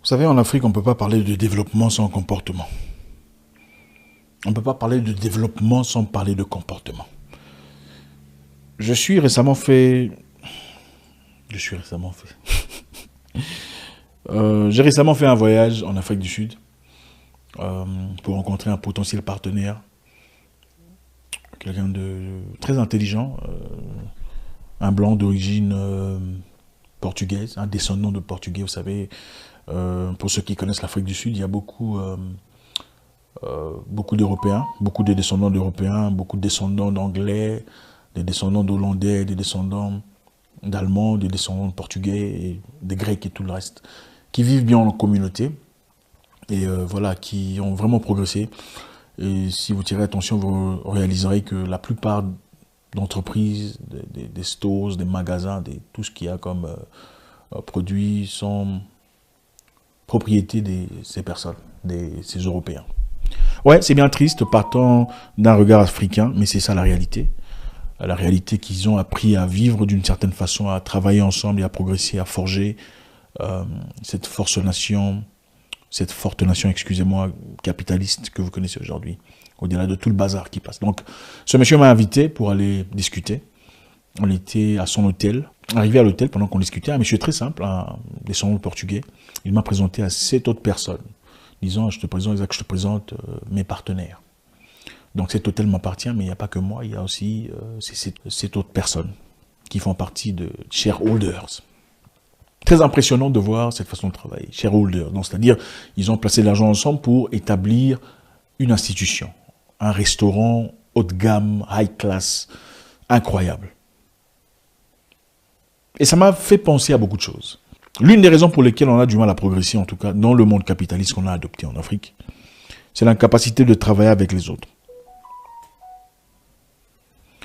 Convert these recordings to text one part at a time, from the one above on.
savez, en Afrique, on ne peut pas parler de développement sans comportement. On ne peut pas parler de développement sans parler de comportement. J'ai récemment fait un voyage en Afrique du Sud pour rencontrer un potentiel partenaire, quelqu'un de très intelligent, un blanc d'origine portugaise, un descendant de Portugais. Vous savez, pour ceux qui connaissent l'Afrique du Sud, il y a beaucoup d'Européens, beaucoup de descendants d'Européens, beaucoup de descendants d'Anglais, des descendants d'Hollandais, des descendants d'Allemands, des descendants de Portugais, et des Grecs et tout le reste, qui vivent bien en communauté et voilà, qui ont vraiment progressé. Et si vous tirez attention, vous réaliserez que la plupart d'entreprises, des stores, des magasins, tout ce qu'il y a comme produits sont propriété de ces personnes, ces Européens. Ouais, c'est bien triste partant d'un regard africain, mais c'est ça la réalité. La réalité qu'ils ont appris à vivre d'une certaine façon, à travailler ensemble et à progresser, à forger cette forte nation, excusez-moi, capitaliste que vous connaissez aujourd'hui, au-delà de tout le bazar qui passe. Donc, ce monsieur m'a invité pour aller discuter. On était à son hôtel. Arrivé à l'hôtel, pendant qu'on discutait, un monsieur très simple, un descendant portugais, il m'a présenté à 7 autres personnes, disant, je te présente mes partenaires. Donc cet hôtel m'appartient, mais il n'y a pas que moi, il y a aussi ces 7 autres personnes qui font partie de shareholders. Très impressionnant de voir cette façon de travailler, shareholders. C'est-à-dire, ils ont placé de l'argent ensemble pour établir une institution, un restaurant haut de gamme, high class, incroyable. Et ça m'a fait penser à beaucoup de choses. L'une des raisons pour lesquelles on a du mal à progresser, en tout cas dans le monde capitaliste qu'on a adopté en Afrique, c'est l'incapacité de travailler avec les autres.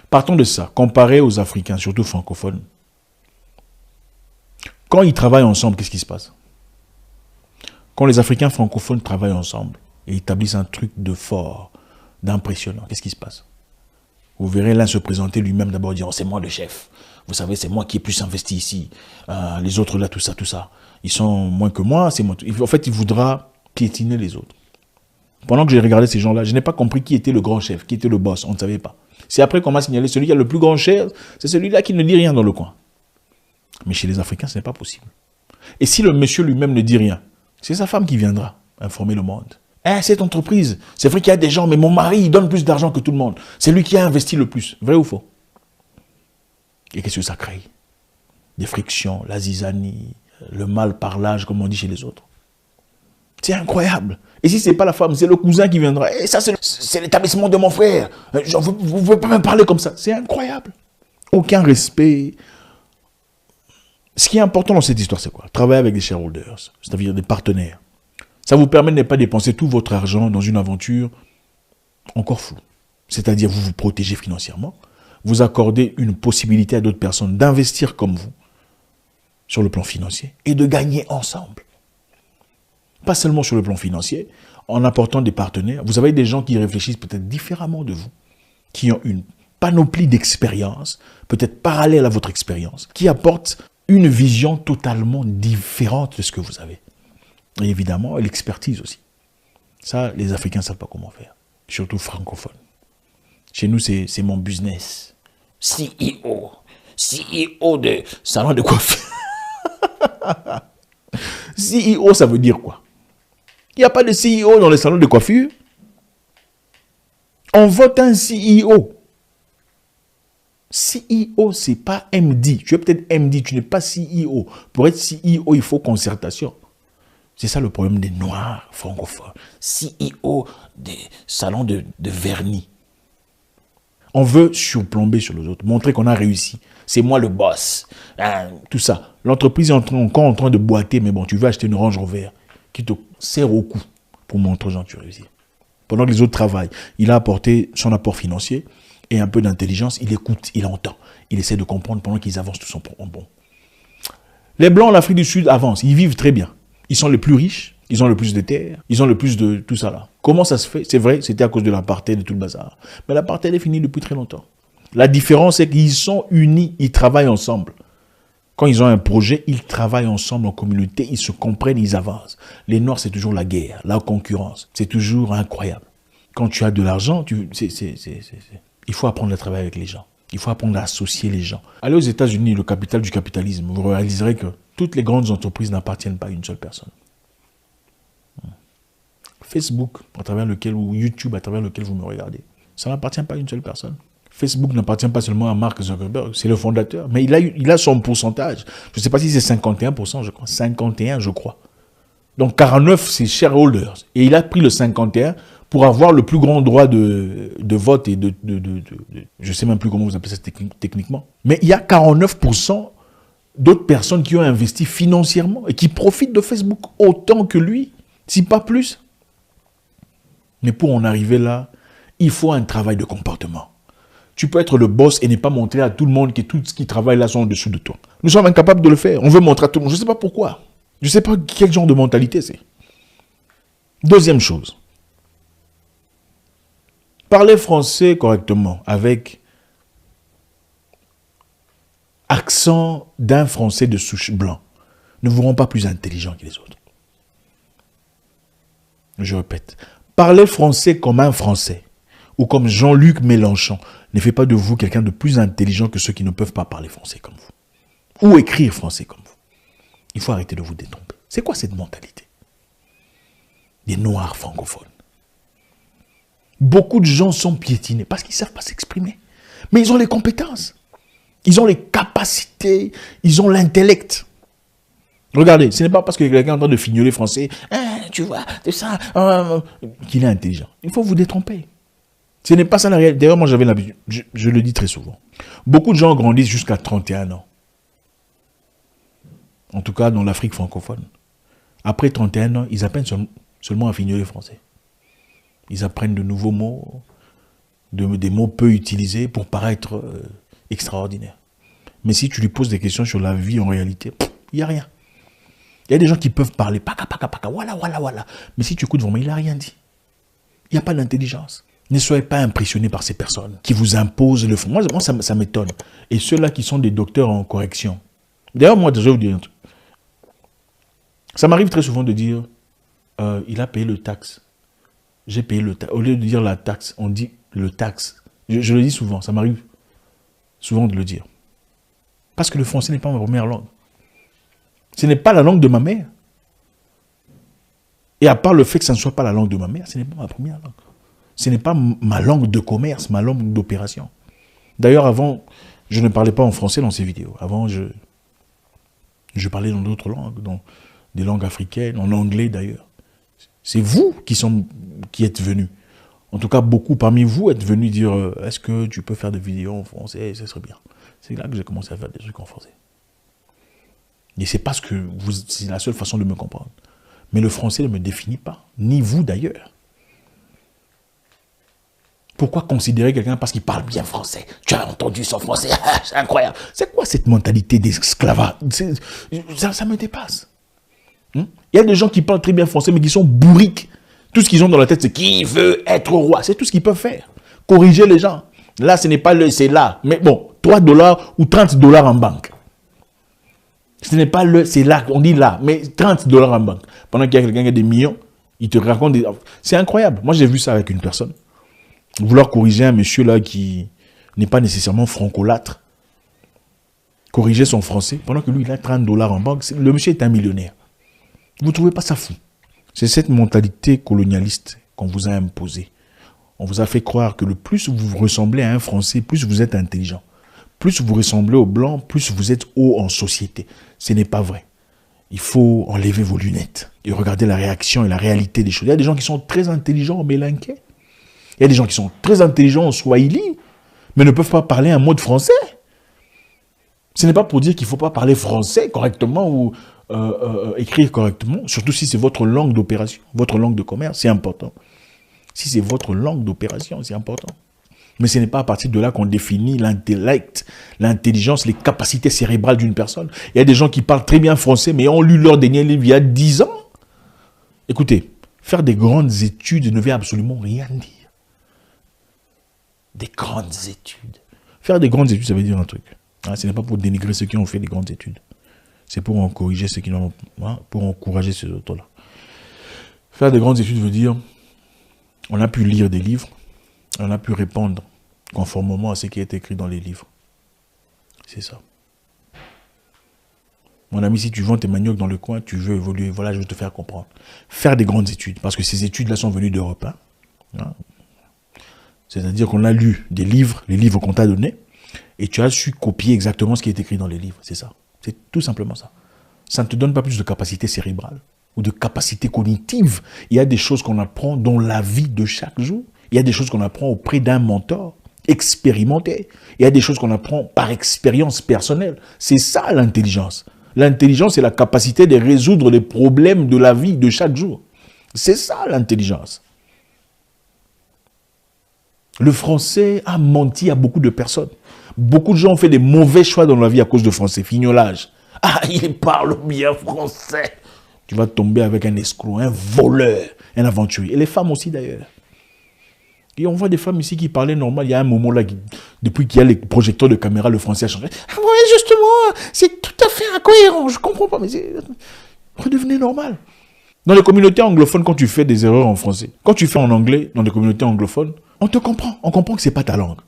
Partons de ça, comparé aux Africains, surtout francophones. Quand ils travaillent ensemble, qu'est-ce qui se passe? Quand les Africains francophones travaillent ensemble et établissent un truc de fort, d'impressionnant, qu'est-ce qui se passe? Vous verrez l'un se présenter lui-même d'abord dire « c'est moi le chef ». Vous savez, c'est moi qui ai plus investi ici. Les autres là, tout ça. Ils sont moins que moi, c'est moi. En fait, il voudra piétiner les autres. Pendant que j'ai regardé ces gens-là, je n'ai pas compris qui était le grand chef, qui était le boss. On ne savait pas. C'est après qu'on m'a signalé celui qui a le plus grand chef, c'est celui-là qui ne dit rien dans le coin. Mais chez les Africains, ce n'est pas possible. Et si le monsieur lui-même ne dit rien, c'est sa femme qui viendra informer le monde. Cette entreprise, c'est vrai qu'il y a des gens, mais mon mari, il donne plus d'argent que tout le monde. C'est lui qui a investi le plus. Vrai ou faux? Et qu'est-ce que ça crée? Des frictions, la zizanie, le mal parlage, comme on dit chez les autres. C'est incroyable. Et si ce n'est pas la femme, c'est le cousin qui viendra. Et ça, c'est l'établissement de mon frère. Vous ne pouvez pas me parler comme ça. C'est incroyable. Aucun respect. Ce qui est important dans cette histoire, c'est quoi? Travailler avec des shareholders, c'est-à-dire des partenaires. Ça vous permet de ne pas dépenser tout votre argent dans une aventure encore floue. C'est-à-dire vous vous protégez financièrement. Vous accordez une possibilité à d'autres personnes d'investir comme vous sur le plan financier et de gagner ensemble. Pas seulement sur le plan financier, en apportant des partenaires. Vous avez des gens qui réfléchissent peut-être différemment de vous, qui ont une panoplie d'expériences, peut-être parallèle à votre expérience, qui apportent une vision totalement différente de ce que vous avez. Et évidemment, l'expertise aussi. Ça, les Africains ne savent pas comment faire, surtout francophones. Chez nous, c'est mon business. CEO de salon de coiffure. CEO, ça veut dire quoi? Il n'y a pas de CEO dans les salons de coiffure. On vote un CEO. CEO, ce n'est pas MD. Tu es peut-être MD, tu n'es pas CEO. Pour être CEO, il faut concertation. C'est ça le problème des Noirs francophones. CEO des salons de vernis. On veut surplomber sur les autres, montrer qu'on a réussi. C'est moi le boss. Tout ça. L'entreprise est encore en train de boiter, mais bon, tu veux acheter une Range Rover qui te serre au cou pour montrer aux gens que tu réussis. Pendant que les autres travaillent, il a apporté son apport financier et un peu d'intelligence. Il écoute, il entend. Il essaie de comprendre pendant qu'ils avancent tous en bon. Les Blancs en Afrique du Sud avancent. Ils vivent très bien. Ils sont les plus riches. Ils ont le plus de terres, ils ont le plus de tout ça là. Comment ça se fait? C'est vrai, c'était à cause de l'apartheid et de tout le bazar. Mais l'apartheid est fini depuis très longtemps. La différence, c'est qu'ils sont unis, ils travaillent ensemble. Quand ils ont un projet, ils travaillent ensemble en communauté, ils se comprennent, ils avancent. Les Noirs, c'est toujours la guerre, la concurrence. C'est toujours incroyable. Quand tu as de l'argent, il faut apprendre à travailler avec les gens. Il faut apprendre à associer les gens. Allez aux États-Unis, le capital du capitalisme, vous réaliserez que toutes les grandes entreprises n'appartiennent pas à une seule personne. Facebook, à travers lequel, ou YouTube, à travers lequel vous me regardez, ça n'appartient pas à une seule personne. Facebook n'appartient pas seulement à Mark Zuckerberg, c'est le fondateur, mais il a son pourcentage. Je ne sais pas si c'est 51%, je crois. 51, je crois. Donc 49, c'est shareholders. Et il a pris le 51 pour avoir le plus grand droit de vote et je ne sais même plus comment vous appelez ça techniquement. Mais il y a 49% d'autres personnes qui ont investi financièrement et qui profitent de Facebook autant que lui, si pas plus. Mais pour en arriver là, il faut un travail de comportement. Tu peux être le boss et ne pas montrer à tout le monde que tout ce qui travaille là sont en dessous de toi. Nous sommes incapables de le faire. On veut montrer à tout le monde. Je ne sais pas pourquoi. Je ne sais pas quel genre de mentalité c'est. Deuxième chose. Parler français correctement avec accent d'un français de souche blanc ne vous rend pas plus intelligent que les autres. Je répète. Parler français comme un Français ou comme Jean-Luc Mélenchon ne fait pas de vous quelqu'un de plus intelligent que ceux qui ne peuvent pas parler français comme vous. Ou écrire français comme vous. Il faut arrêter de vous détromper. C'est quoi cette mentalité? Des Noirs francophones. Beaucoup de gens sont piétinés parce qu'ils ne savent pas s'exprimer. Mais ils ont les compétences. Ils ont les capacités. Ils ont l'intellect. Regardez, ce n'est pas parce que quelqu'un est en train de fignoler français, tu vois, c'est ça, qu'il est intelligent. Il faut vous détromper. Ce n'est pas ça la réalité. D'ailleurs, moi, j'avais l'habitude, je le dis très souvent. Beaucoup de gens grandissent jusqu'à 31 ans. En tout cas, dans l'Afrique francophone. Après 31 ans, ils apprennent seulement à fignoler français. Ils apprennent de nouveaux mots, des mots peu utilisés pour paraître extraordinaires. Mais si tu lui poses des questions sur la vie en réalité, il n'y a rien. Il y a des gens qui peuvent parler, paka, paka, paka, voilà, voilà, voilà. Mais si tu écoutes vraiment, il n'a rien dit. Il n'y a pas d'intelligence. Ne soyez pas impressionnés par ces personnes qui vous imposent le fond. Moi ça m'étonne. Et ceux-là qui sont des docteurs en correction. D'ailleurs, moi, je vais vous dire un truc. Ça m'arrive très souvent de dire, il a payé le taxe. J'ai payé le taxe. Au lieu de dire la taxe, on dit le taxe. Je le dis souvent, ça m'arrive souvent de le dire. Parce que le français n'est pas ma première langue. Ce n'est pas la langue de ma mère. Et à part le fait que ça ne soit pas la langue de ma mère, ce n'est pas ma première langue. Ce n'est pas ma langue de commerce, ma langue d'opération. D'ailleurs, avant, je ne parlais pas en français dans ces vidéos. Avant, je parlais dans d'autres langues, dans des langues africaines, en anglais d'ailleurs. C'est vous qui êtes venus. En tout cas, beaucoup parmi vous êtes venus dire « Est-ce que tu peux faire des vidéos en français? Ce serait bien. » C'est là que j'ai commencé à faire des trucs en français. Et c'est parce que c'est la seule façon de me comprendre. Mais le français ne me définit pas, ni vous d'ailleurs. Pourquoi considérer quelqu'un parce qu'il parle bien français? Tu as entendu son français, c'est incroyable. C'est quoi cette mentalité d'esclavage? Ça me dépasse. Il y a des gens qui parlent très bien français, mais qui sont bourriques. Tout ce qu'ils ont dans la tête, c'est qui veut être roi. C'est tout ce qu'ils peuvent faire. Corriger les gens. Là, ce n'est pas le, c'est là. Mais bon, 3 $ ou 30 $ en banque. Ce n'est pas le, c'est là, on dit là, mais 30 $ en banque. Pendant qu'il y a quelqu'un qui a des millions, il te raconte des... C'est incroyable. Moi, j'ai vu ça avec une personne. Vouloir corriger un monsieur là qui n'est pas nécessairement francolâtre. Corriger son français, pendant que lui, il a 30 $ en banque. Le monsieur est un millionnaire. Vous ne trouvez pas ça fou? C'est cette mentalité colonialiste qu'on vous a imposée. On vous a fait croire que le plus vous ressemblez à un Français, plus vous êtes intelligent. Plus vous ressemblez aux Blancs, plus vous êtes haut en société. Ce n'est pas vrai. Il faut enlever vos lunettes et regarder la réaction et la réalité des choses. Il y a des gens qui sont très intelligents en mélinquais. Il y a des gens qui sont très intelligents en swahili, mais ne peuvent pas parler un mot de français. Ce n'est pas pour dire qu'il ne faut pas parler français correctement ou écrire correctement, surtout si c'est votre langue d'opération, votre langue de commerce, c'est important. Si c'est votre langue d'opération, c'est important. Mais ce n'est pas à partir de là qu'on définit l'intellect, l'intelligence, les capacités cérébrales d'une personne. Il y a des gens qui parlent très bien français, mais ont lu leur dernier livre il y a 10 ans. Écoutez, faire des grandes études ne veut absolument rien dire. Des grandes études. Faire des grandes études, ça veut dire un truc. Hein, ce n'est pas pour dénigrer ceux qui ont fait des grandes études. C'est pour en corriger ceux qui n'ont pas, hein, pour encourager ces autres-là. Faire de grandes études veut dire, on a pu lire des livres, on a pu répondre conformément à ce qui est écrit dans les livres. C'est ça. Mon ami, si tu vends tes maniocs dans le coin, tu veux évoluer, voilà, je vais te faire comprendre. Faire des grandes études, parce que ces études-là sont venues d'Europe. Hein. C'est-à-dire qu'on a lu des livres, les livres qu'on t'a donnés, et tu as su copier exactement ce qui est écrit dans les livres. C'est ça. C'est tout simplement ça. Ça ne te donne pas plus de capacité cérébrale ou de capacité cognitive. Il y a des choses qu'on apprend dans la vie de chaque jour. Il y a des choses qu'on apprend auprès d'un mentor expérimenté. Il y a des choses qu'on apprend par expérience personnelle. C'est ça l'intelligence. L'intelligence, c'est la capacité de résoudre les problèmes de la vie de chaque jour. C'est ça l'intelligence. Le français a menti à beaucoup de personnes. Beaucoup de gens ont fait des mauvais choix dans la vie à cause de français. Fignolage. Ah, il parle bien français. Tu vas tomber avec un escroc, un voleur, un aventurier. Et les femmes aussi d'ailleurs. Et on voit des femmes ici qui parlaient normal. Il y a un moment là, depuis qu'il y a les projecteurs de caméra, le français a changé. Ah ouais, justement, c'est tout à fait incohérent. Je comprends pas, mais redevenez normal. Dans les communautés anglophones, quand tu fais des erreurs en français, quand tu fais en anglais, dans les communautés anglophones, on te comprend. On comprend que c'est pas ta langue.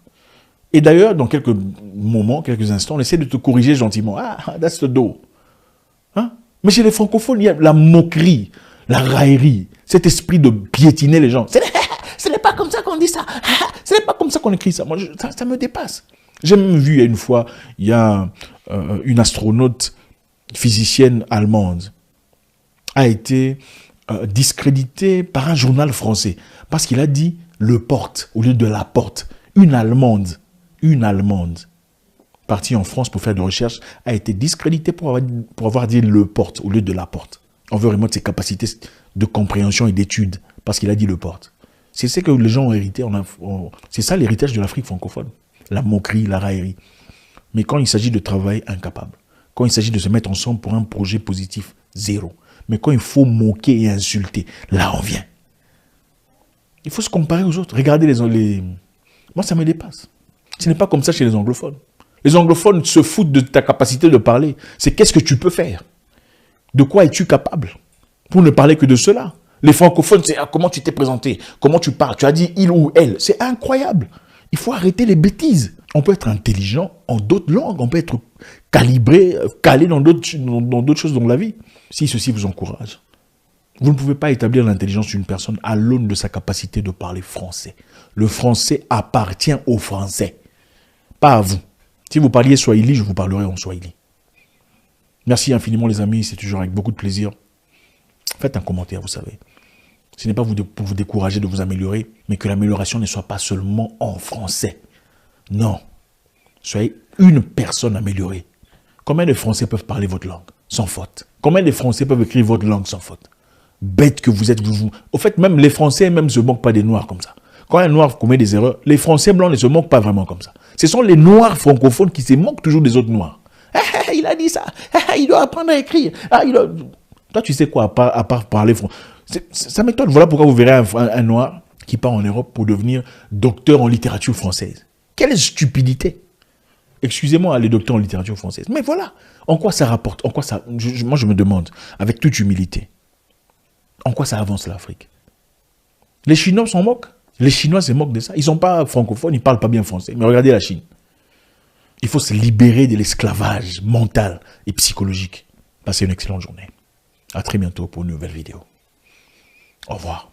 Et d'ailleurs, dans quelques moments, quelques instants, on essaie de te corriger gentiment. Ah, that's the door. Hein? Mais chez les francophones, il y a la moquerie, la raillerie, cet esprit de piétiner les gens. Ce n'est pas comme ça qu'on dit ça. Ce n'est pas comme ça qu'on écrit ça. Moi, ça me dépasse. J'ai même vu une fois, il y a une astronaute physicienne allemande a été discréditée par un journal français parce qu'il a dit le porte au lieu de la porte. Une Allemande partie en France pour faire des recherches a été discréditée pour avoir dit le porte au lieu de la porte. On veut remettre ses capacités de compréhension et d'étude parce qu'il a dit le porte. C'est ce que les gens ont hérité. C'est ça l'héritage de l'Afrique francophone. La moquerie, la raillerie. Mais quand il s'agit de travail, incapable. Quand il s'agit de se mettre ensemble pour un projet positif, zéro. Mais quand il faut moquer et insulter, là on vient. Il faut se comparer aux autres. Regardez les... Moi, ça me dépasse. Ce n'est pas comme ça chez les anglophones. Les anglophones se foutent de ta capacité de parler. C'est qu'est-ce que tu peux faire? De quoi es-tu capable? Pour ne parler que de cela. Les francophones, c'est comment tu t'es présenté, comment tu parles. Tu as dit il ou elle. C'est incroyable. Il faut arrêter les bêtises. On peut être intelligent en d'autres langues. On peut être calibré, calé dans d'autres choses dans la vie. Si ceci vous encourage. Vous ne pouvez pas établir l'intelligence d'une personne à l'aune de sa capacité de parler français. Le français appartient aux Français, pas à vous. Si vous parliez Swahili, je vous parlerai en Swahili. Merci infiniment les amis, c'est toujours avec beaucoup de plaisir. Faites un commentaire, vous savez. Ce n'est pas pour vous décourager de vous améliorer, mais que l'amélioration ne soit pas seulement en français. Non. Soyez une personne améliorée. Combien de Français peuvent parler votre langue sans faute? Combien de Français peuvent écrire votre langue sans faute? Bête que vous êtes, vous. Au fait, même les Français même se moquent pas des Noirs comme ça. Quand un Noir commet des erreurs, les Français blancs ne se moquent pas vraiment comme ça. Ce sont les Noirs francophones qui se moquent toujours des autres Noirs. Il a dit ça. Il doit apprendre à écrire. Toi, tu sais quoi, à part parler français? Ça m'étonne. Voilà pourquoi vous verrez un Noir qui part en Europe pour devenir docteur en littérature française. Quelle stupidité! Excusez-moi, les docteurs en littérature française. Mais voilà. En quoi ça rapporte? En quoi ça... Moi, je me demande, avec toute humilité, en quoi ça avance l'Afrique? Les Chinois s'en moquent. Les Chinois se moquent de ça. Ils ne sont pas francophones, ils ne parlent pas bien français. Mais regardez la Chine. Il faut se libérer de l'esclavage mental et psychologique. Passez une excellente journée. À très bientôt pour une nouvelle vidéo. Au revoir.